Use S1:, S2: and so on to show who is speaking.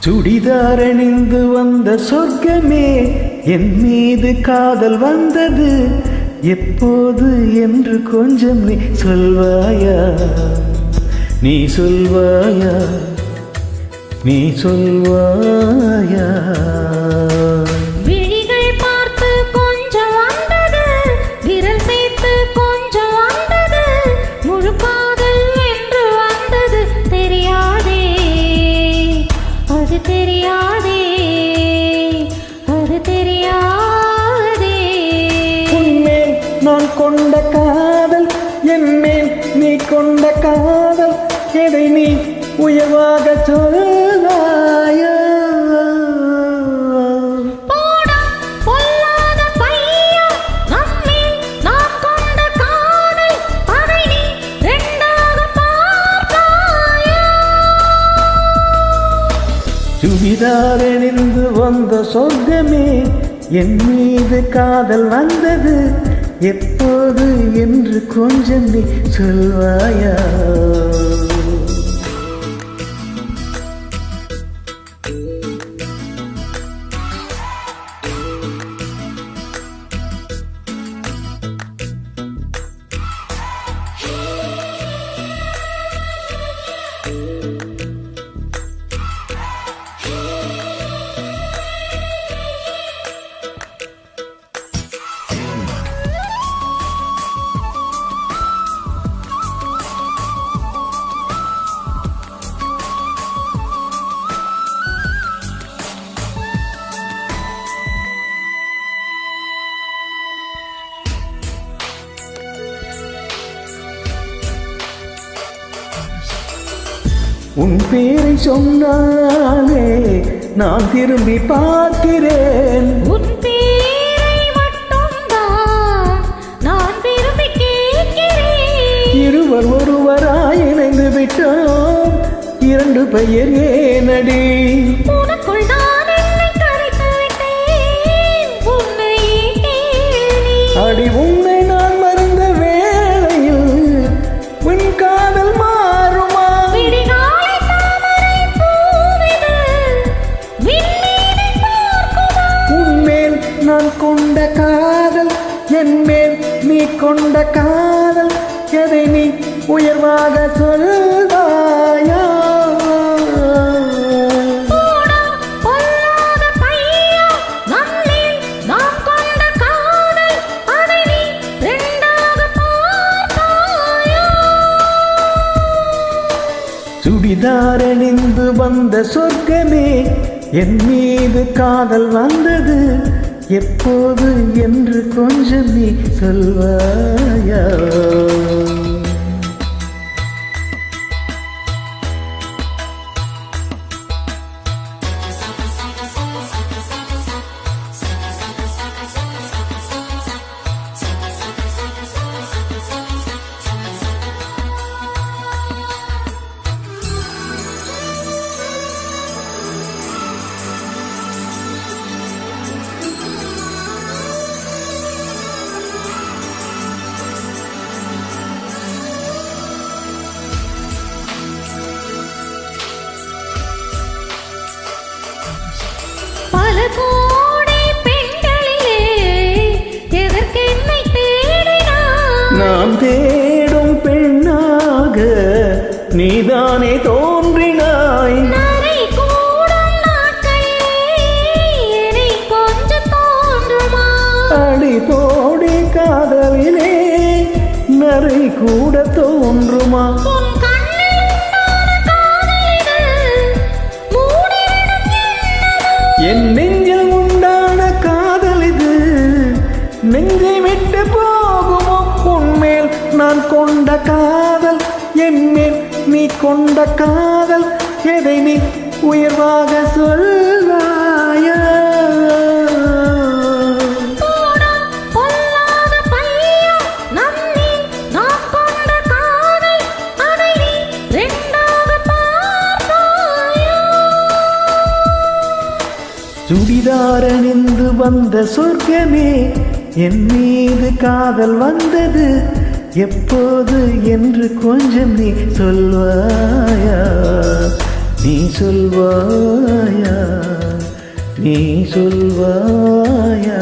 S1: சுடிதார் அணிந்து வந்த சொர்க்கமே, என் மீது காதல் வந்தது எப்போது என்று கொஞ்சம் நீ சொல்வாயா? நீ சொல்வாயா? நீ சொல்வாயா?
S2: விழிகள் பார்த்து கொஞ்சம் வந்தது, விரல் சேர்த்து கொஞ்சம் வந்தது, முழு காதல் என்று வந்தது தெரியாதே, அது தெரியாதே, அது தெரியாதே.
S1: உன்மேல் நான் கொண்ட காதல், என் மேல் நீ கொண்ட காதல், எதை நீ உயர்வாக சொல்வாயா?
S2: போடா பொல்லாத பையா, நம்மேல் நாம் கொண்ட காதல், அதை நீ ரெண்டாக பார்த்தாயா?
S1: சுடிதார் அணிந்து வந்த சொர்க்கமே, என் மீது காதல் வந்தது எப்போது என்று கொஞ்சம் நீ சொல்வாயா? உன் பேரை சொன்னாலே நான் திரும்பி பார்க்கிறேன்,
S2: உன் பேரை மட்டும்தான் நான் விரும்பி கேட்கிறேன்.
S1: இருவர் ஒருவராய் இணைந்து விட்டோம், இரண்டு பெயர் ஏனடி?
S2: உனக்குள் நான் என்னை கரைத்து விட்டேன், உன்னையே கேளு.
S1: அடி உன்னை நான் மறந்த வேளையில் உன் காதல் மாறுமா?
S2: விடிகாலை தாமரை பூவிது, விண்மீனை பார்க்குமா?
S1: உன்மேல் நான் கொண்ட காதல், என் மேல் நீ கொண்ட காதல், எதை நீ உயர்வாக சொல்வாயா?
S2: போடா பொல்லாத பையா, நம்மேல் நாம் கொண்ட காதல், அதை நீ ரெண்டாக பார்த்தாயா?
S1: சுடிதார் அணிந்து வந்த சொர்க்கமே, என் மீது காதல் வந்தது எப்போது என்று கொஞ்சம் நீ சொல்வாயா?
S2: பல கோடி பெண்களிலே எதற்கு என்னை தேடினாய்?
S1: நாம் தேடும் பெண்ணாக நீதானே தோன்றினாய்.
S2: நரை கூடும் நாட்களிலே என்னை கொஞ்சம் தோன்றுமா?
S1: அடி போடி காதலிலே நரை கூட தோன்றுமா?
S2: உன் கண்ணில் உண்டான காதலிது மூடிவிடும் என்னவோ?
S1: என் நெஞ்சில் உண்டான காதல் இது நெஞ்சை விட்டு போகுமோ? உன்மேல் நான் கொண்ட காதல், என் மேல் நீ கொண்ட காதல், எதை நீ உயர்வாக சொல்வாயா?
S2: போடா பொல்லாத பையா, நம்மேல் நாம் கொண்ட காதல், அதை நீ ரெண்டாக பார்த்தாயா?
S1: சுடிதார் அணிந்து வந்த சொர்க்கமே, என் மீது காதல் வந்தது எப்போது என்று கொஞ்சம் நீ சொல்வாயா? நீ சொல்வாயா, நீ சொல்வாயா?